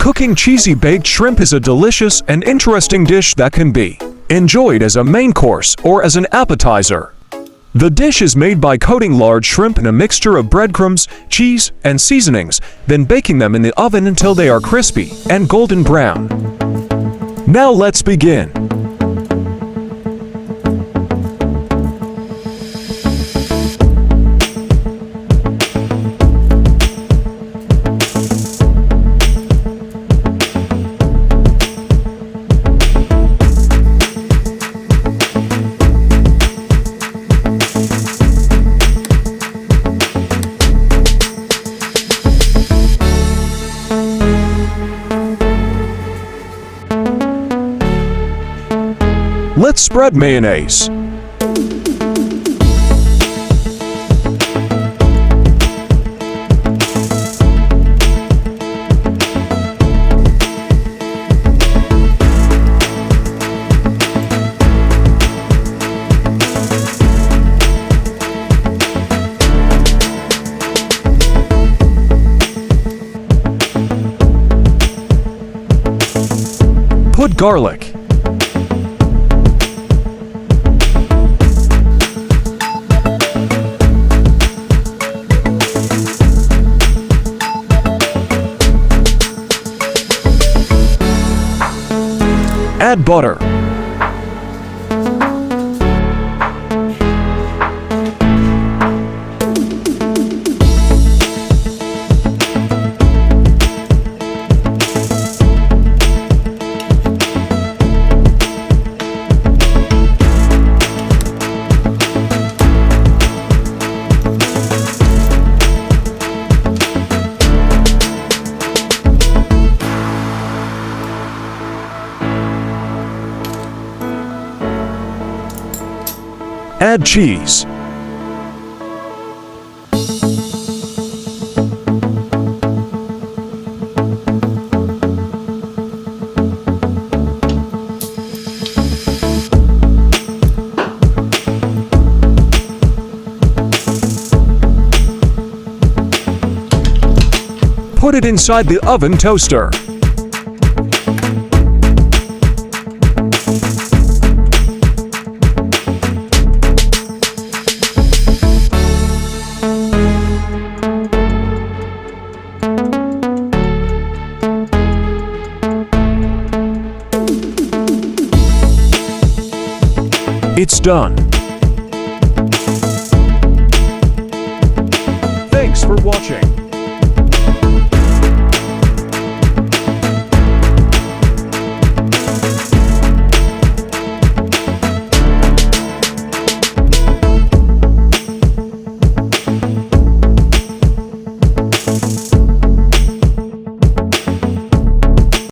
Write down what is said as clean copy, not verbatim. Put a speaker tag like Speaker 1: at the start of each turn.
Speaker 1: Cooking cheesy baked shrimp is a delicious and interesting dish that can be enjoyed as a main course or as an appetizer. The dish is made by coating large shrimp in a mixture of breadcrumbs, cheese, and seasonings, then baking them in the oven until they are crispy and golden brown. Now let's begin. Let's spread mayonnaise. Put garlic. Add butter. Add cheese. Put it inside the oven toaster. It's done.